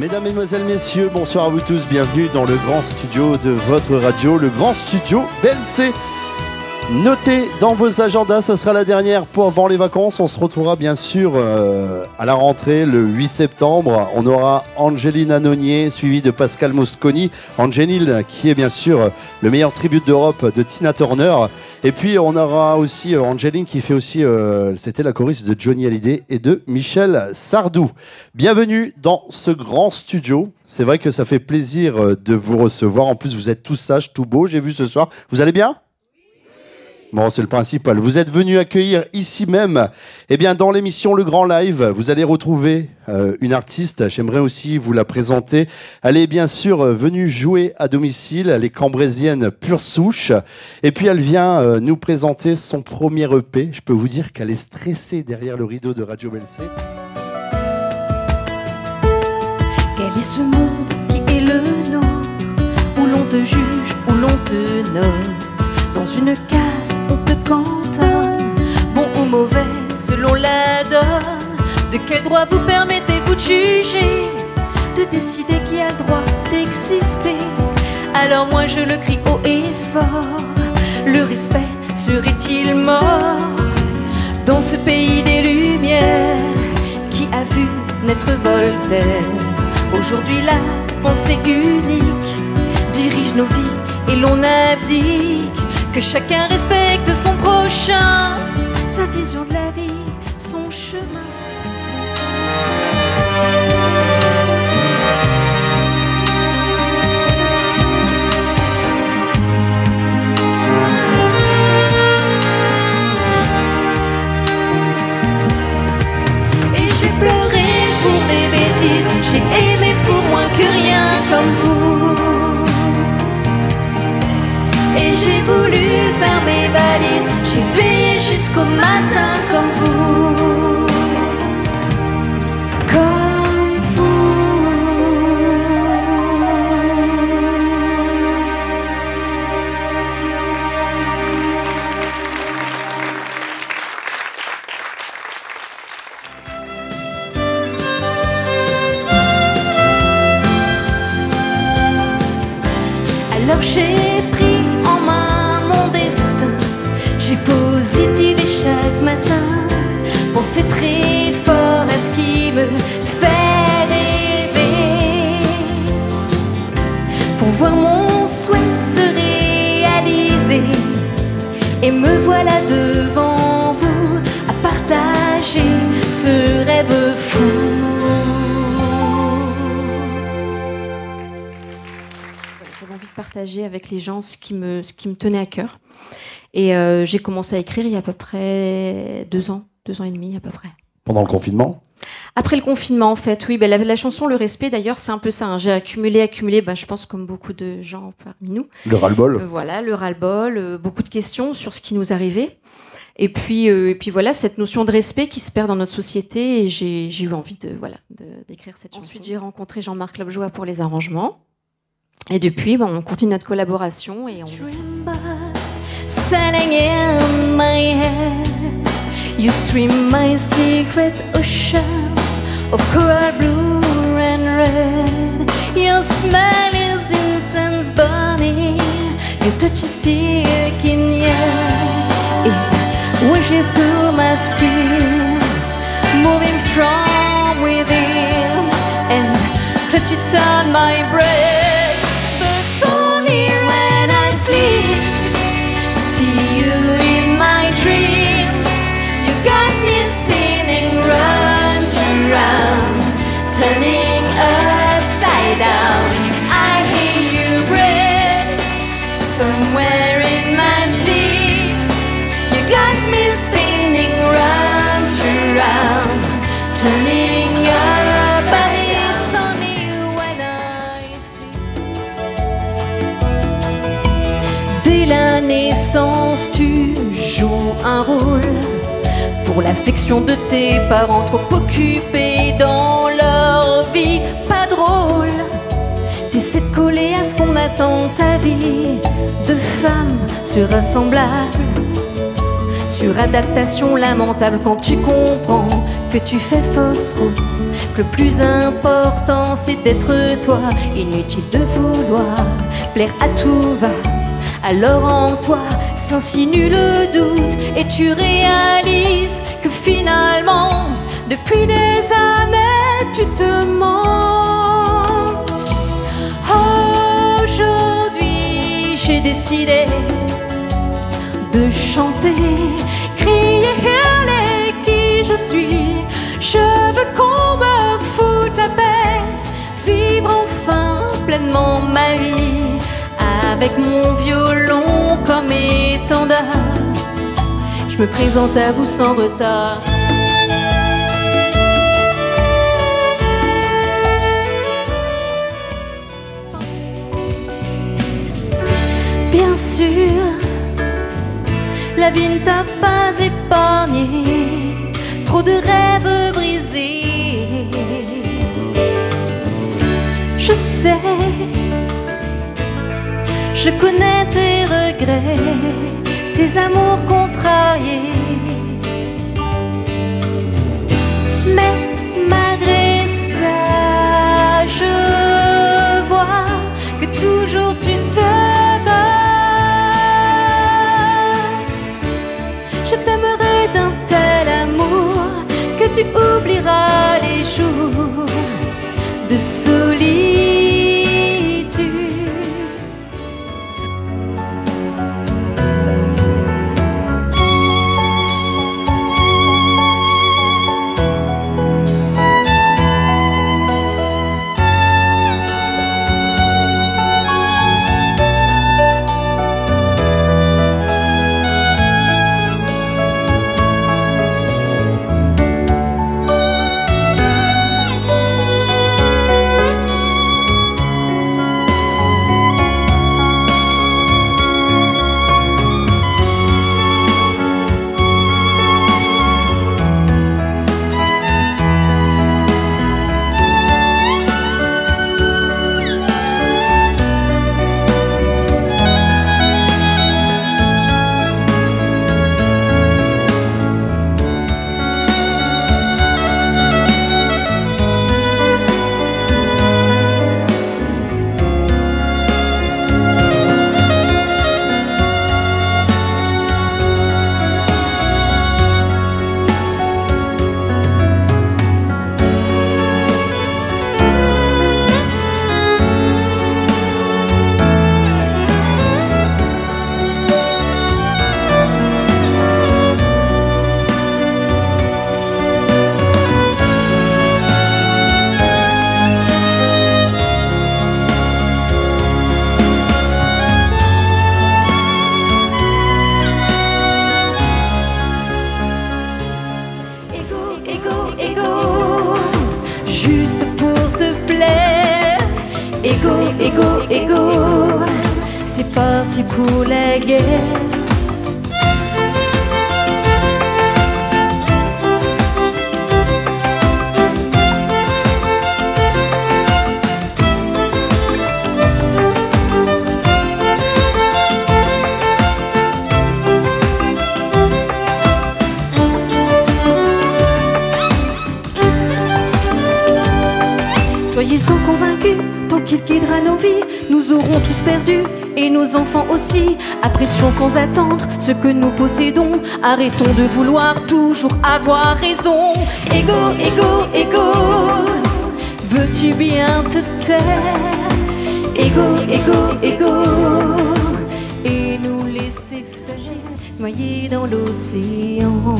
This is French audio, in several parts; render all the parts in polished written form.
Mesdames, Mesdemoiselles, Messieurs, bonsoir à vous tous, bienvenue dans le grand studio de votre radio, le grand studio BLC. Notez dans vos agendas, ça sera la dernière pour avant les vacances. On se retrouvera bien sûr à la rentrée le 8 septembre. On aura Angeline Annonier suivi de Pascal Mosconi. Angeline qui est bien sûr le meilleur tribute d'Europe de Tina Turner. Et puis on aura aussi Angeline qui fait aussi, c'était la choriste de Johnny Hallyday et de Michel Sardou. Bienvenue dans ce grand studio. C'est vrai que ça fait plaisir de vous recevoir. En plus vous êtes tous sages, tout beaux, j'ai vu ce soir. Vous allez bien ? Bon, c'est le principal. Vous êtes venus accueillir ici même, eh bien, dans l'émission Le Grand Live, vous allez retrouver une artiste. J'aimerais aussi vous la présenter. Elle est bien sûr venue jouer à domicile. Elle est cambrésienne pure souche. Et puis, elle vient nous présenter son premier EP. Je peux vous dire qu'elle est stressée derrière le rideau de Radio BLC. Quel est ce monde qui est le nôtre, où l'on te juge, où l'on te note, dans une case on te cantonne, bon ou mauvais selon la donne. De quel droit vous permettez-vous de juger, de décider qui a le droit d'exister? Alors moi je le crie haut et fort, le respect serait-il mort dans ce pays des lumières qui a vu naître Voltaire? Aujourd'hui la pensée unique dirige nos vies et l'on abdique. Que chacun respecte son prochain, sa vision de la vie, son chemin. Et j'ai pleuré pour des bêtises, j'ai aimé pour moins que rien comme vous. Et j'ai voulu faire mes valises, j'ai veillé jusqu'au matin comme vous. Comme vous. Alors j'ai pris positiver chaque matin, penser très fort à ce qui me fait rêver, pour voir mon souhait se réaliser. Et me voilà devant vous à partager ce rêve fou. J'avais envie de partager avec les gens ce qui me tenait à cœur. Et j'ai commencé à écrire il y a à peu près 2 ans et demi à peu près. Pendant le confinement ? Après le confinement, en fait, oui. Ben, la chanson Le Respect, d'ailleurs, c'est un peu ça. Hein. J'ai accumulé, je pense comme beaucoup de gens parmi nous. Le ras-le-bol. Voilà, le ras-le-bol, beaucoup de questions sur ce qui nous arrivait. Et puis voilà, cette notion de respect qui se perd dans notre société. Et j'ai eu envie d'écrire cette chanson. Ensuite, j'ai rencontré Jean-Marc Lobjoie pour les arrangements. Et depuis, on continue notre collaboration et on... Standing in my head, you stream my secret oceans of coral blue and red. Your smile is incense burning, your touch is silk in air. It washes through my skin, moving from within, and clutches on my breath. But only when I sleep. See you in my dreams, you got me spinning round and round, turning upside down. I hear you breathe somewhere in my sleep. You got me spinning round and round, turning up, but it's only when I sleep. Dès la naissance, tu joues un rôle pour l'affection de tes parents, trop occupés dans leur vie, pas drôle. T'essaies de coller à ce qu'on attend de ta vie, de femme surassemblable, suradaptation lamentable quand tu comprends que tu fais fausse route, que le plus important c'est d'être toi. Inutile de vouloir plaire à tout va, alors en toi s'insinue le doute et tu réalises que finalement depuis des années tu te mens. Aujourd'hui j'ai décidé de chanter, crier, hurler qui je suis. Je veux qu'on me foute la paix, vivre enfin pleinement ma vie, avec mon violon comme étendard. Je me présente à vous sans retard. Bien sûr, la vie ne t'a pas épargné, trop de rêves brisés. Je sais, je connais tes regrets, tes amours contrariés. Mais malgré ça, je vois que toujours tu te je t'aimerai d'un tel amour que tu oublieras les jours de solitude. Ego, c'est parti pour la guerre. Soyez-en convaincus, tant qu'il guidera nos vies, nous aurons tous perdu, et nos enfants aussi. Apprécions sans attendre ce que nous possédons, arrêtons de vouloir toujours avoir raison. Ego, ego, ego, veux-tu bien te taire? Ego, ego, ego, et nous laisser faire, noyer dans l'océan.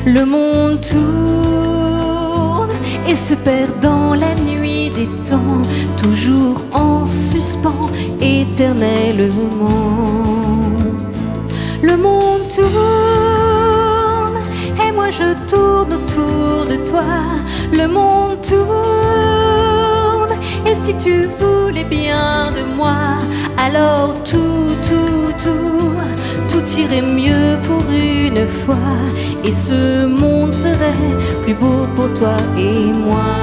Le monde tourne et se perd dans la nuit des temps, toujours en suspens éternellement. Le monde tourne et moi je tourne autour de toi. Le monde tourne et si tu voulais bien de moi, alors tout irait mieux pour une fois, et ce monde serait plus beau pour toi et moi.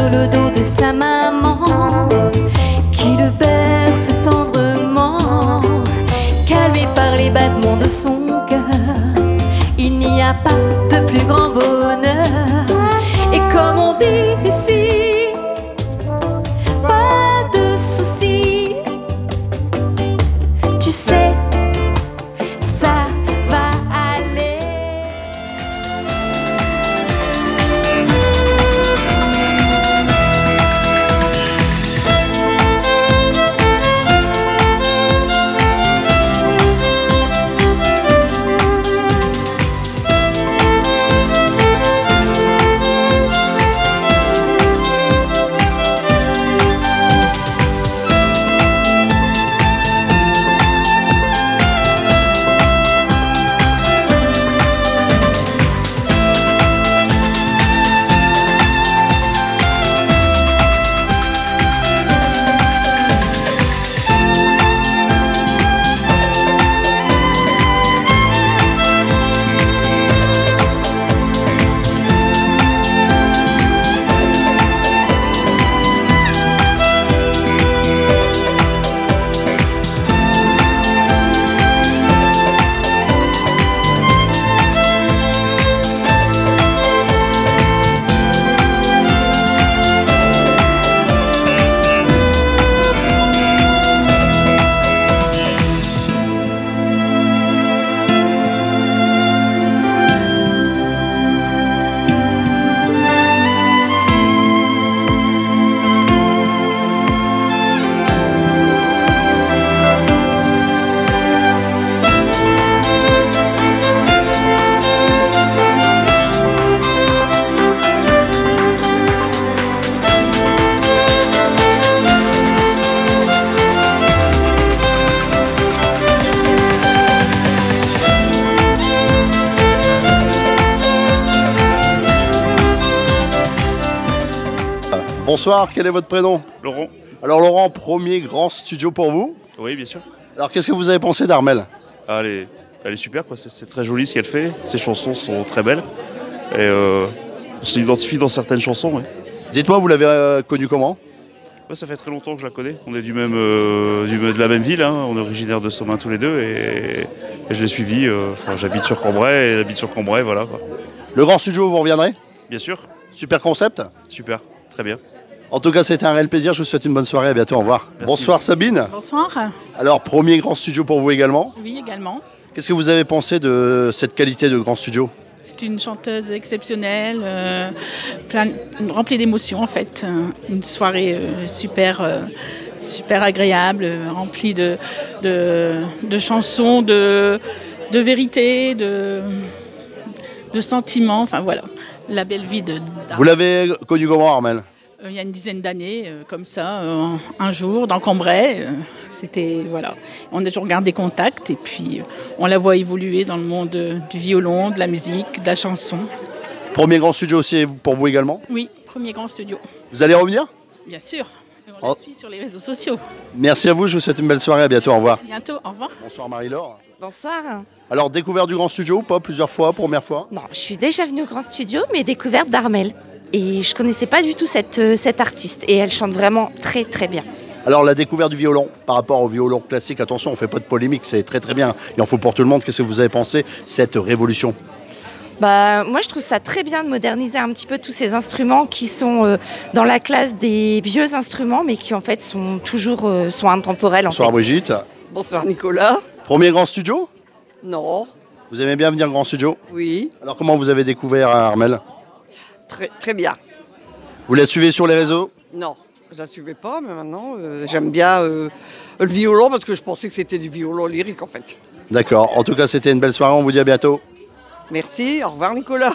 sur le dos de sa maman, qui le berce tendrement, calmé par les battements de son cœur. Il n'y a pas de plus grand bonheur. Et comme on dit ici, pas de soucis, tu sais, ça va aller. Bonsoir, quel est votre prénom? Laurent. Alors Laurent, premier grand studio pour vous. Oui, bien sûr. Alors qu'est-ce que vous avez pensé d'Armel? Ah, elle est super, quoi. C'est très joli ce qu'elle fait. Ses chansons sont très belles. Et on s'identifie dans certaines chansons, oui. Dites-moi, vous l'avez connue comment? Ouais, ça fait très longtemps que je la connais. On est de la même ville, hein. On est originaire de Sommin tous les deux. Et je l'ai suivi. J'habite sur Cambrai et elle habite sur Cambrai, voilà, quoi. Le grand studio, vous reviendrez? Bien sûr. Super concept. Super, très bien. En tout cas, c'était un réel plaisir. Je vous souhaite une bonne soirée. À bientôt. Au revoir. Merci. Bonsoir Sabine. Bonsoir. Alors, premier grand studio pour vous également. Oui, également. Qu'est-ce que vous avez pensé de cette qualité de grand studio? C'est une chanteuse exceptionnelle, remplie d'émotions en fait. Une soirée super agréable, remplie de chansons, de vérité, de sentiments. Enfin voilà, la belle vie de d'Armel. Vous l'avez connue comment, Armel? Il y a une dizaine d'années, comme ça, un jour, dans Cambrai. C'était, voilà, on a toujours gardé contact et puis on la voit évoluer dans le monde du violon, de la musique, de la chanson. Premier grand studio aussi pour vous également? Oui, premier grand studio. Vous allez revenir? Bien sûr. On la suit sur les réseaux sociaux. Merci à vous, je vous souhaite une belle soirée, à bientôt, au revoir. Bientôt, au revoir. Bonsoir Marie-Laure. Bonsoir. Alors, découvert du grand studio ou pas? Plusieurs fois, première fois? Non, je suis déjà venue au Grand Studio, mais découverte d'Armel. Et je connaissais pas du tout cette artiste. Et elle chante vraiment très très bien. Alors, la découverte du violon par rapport au violon classique, attention, on ne fait pas de polémique, c'est très très bien. Il en faut pour tout le monde. Qu'est-ce que vous avez pensé cette révolution? Moi, je trouve ça très bien de moderniser un petit peu tous ces instruments qui sont dans la classe des vieux instruments, mais qui en fait sont toujours sont intemporels. Bonsoir Brigitte. Bonsoir Nicolas. Premier grand studio? Non, Vous aimez bien venir au grand studio? oui, Alors, comment vous avez découvert Armel? très bien. Vous la suivez sur les réseaux? Non, je la suivais pas, mais maintenant j'aime bien le violon parce que je pensais que c'était du violon lyrique en fait. D'accord. En tout cas, c'était une belle soirée. On vous dit à bientôt. Merci, au revoir Nicolas.